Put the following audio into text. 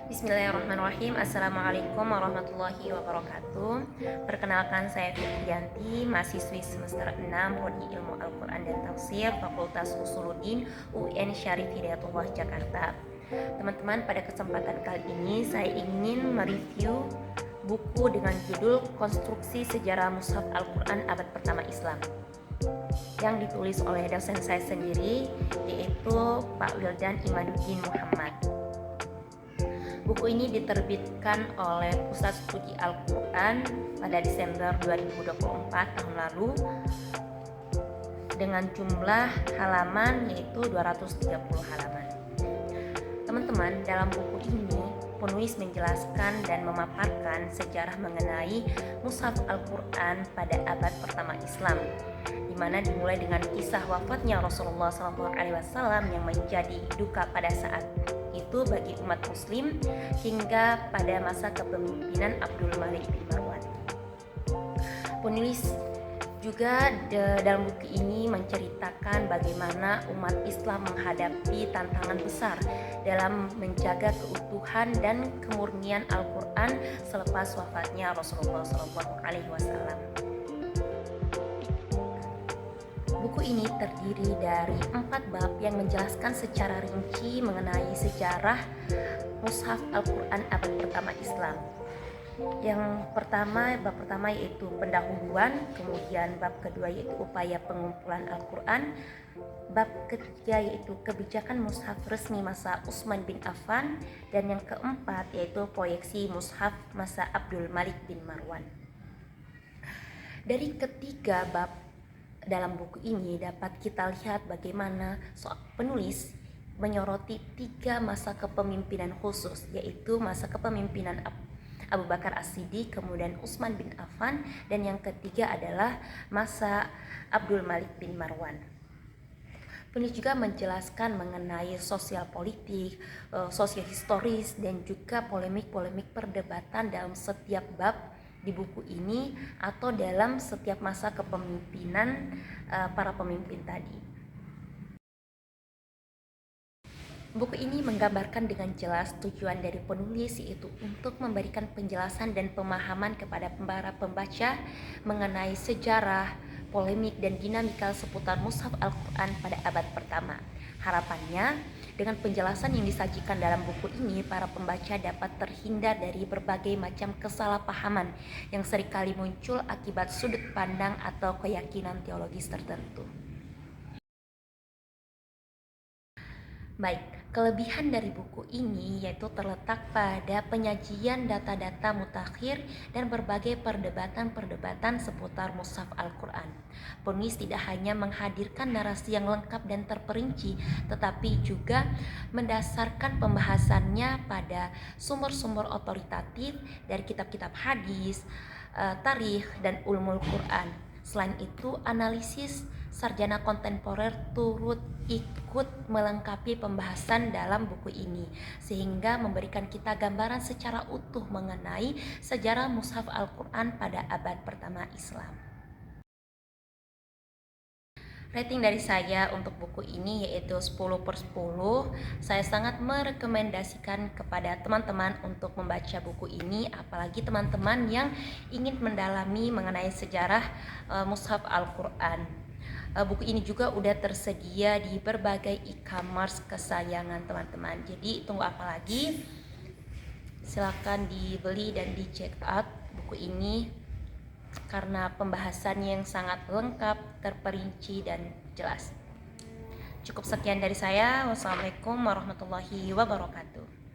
Bismillahirrahmanirrahim. Assalamualaikum warahmatullahi wabarakatuh. Perkenalkan, saya Fitriyanti, mahasiswi semester 6 Prodi Ilmu Al-Quran dan Tafsir, Fakultas Usuluddin UIN Syarif Hidayatullah Jakarta. Teman-teman, pada kesempatan kali ini saya ingin mereview buku dengan judul Konstruksi Sejarah Mushaf Al-Quran Abad Pertama Islam yang ditulis oleh dosen saya sendiri, yaitu Pak Wildan Imaduddin Muhammad. Buku ini diterbitkan oleh Pusat Studi Al-Quran pada Desember 2024 tahun lalu dengan jumlah halaman yaitu 230 halaman. Teman-teman, dalam buku ini penulis menjelaskan dan memaparkan sejarah mengenai Mushaf Al-Quran pada abad pertama Islam, di mana dimulai dengan kisah wafatnya Rasulullah SAW yang menjadi duka pada saat itu bagi umat muslim hingga pada masa kepemimpinan Abdul Malik bin Marwan. Penulis juga dalam buku ini menceritakan bagaimana umat Islam menghadapi tantangan besar dalam menjaga keutuhan dan kemurnian Al-Quran selepas wafatnya Rasulullah SAW. Buku ini terdiri dari 4 bab yang menjelaskan secara rinci mengenai sejarah Mushaf Al-Quran abad pertama Islam. Bab pertama yaitu pendahuluan, kemudian bab kedua yaitu upaya pengumpulan Al-Quran, bab ketiga yaitu kebijakan mushaf resmi masa Utsman bin Affan, dan yang keempat yaitu proyeksi mushaf masa Abdul Malik bin Marwan. Dari ketiga bab dalam buku ini dapat kita lihat bagaimana penulis menyoroti 3 masa kepemimpinan khusus, yaitu masa kepemimpinan Abu Bakar As-Siddiq, kemudian Utsman bin Affan, dan yang ketiga adalah masa Abdul Malik bin Marwan. Penulis juga menjelaskan mengenai sosial politik, sosial historis, dan juga polemik-polemik perdebatan dalam setiap bab di buku ini atau dalam setiap masa kepemimpinan para pemimpin tadi. Buku ini menggambarkan dengan jelas tujuan dari penulis, yaitu untuk memberikan penjelasan dan pemahaman kepada para pembaca mengenai sejarah, polemik, dan dinamika seputar Mushaf Al-Quran pada abad pertama. Harapannya, dengan penjelasan yang disajikan dalam buku ini, para pembaca dapat terhindar dari berbagai macam kesalahpahaman yang seringkali muncul akibat sudut pandang atau keyakinan teologis tertentu. Baik, kelebihan dari buku ini yaitu terletak pada penyajian data-data mutakhir dan berbagai perdebatan-perdebatan seputar Mushaf Al-Quran. Penulis tidak hanya menghadirkan narasi yang lengkap dan terperinci, tetapi juga mendasarkan pembahasannya pada sumber-sumber otoritatif dari kitab-kitab hadis, tarikh, dan ulumul Quran. Selain itu, analisis sarjana kontemporer turut ikut melengkapi pembahasan dalam buku ini, sehingga memberikan kita gambaran secara utuh mengenai sejarah Mushaf Al-Quran pada abad pertama Islam. Rating dari saya untuk buku ini yaitu 10/10. Saya sangat merekomendasikan kepada teman-teman untuk membaca buku ini, apalagi teman-teman yang ingin mendalami mengenai sejarah Mushaf Al-Quran. Buku ini juga udah tersedia di berbagai e-commerce kesayangan teman-teman. Jadi tunggu apa lagi? Silakan dibeli dan di check out buku ini karena pembahasannya yang sangat lengkap, terperinci, dan jelas. Cukup sekian dari saya. Wassalamualaikum warahmatullahi wabarakatuh.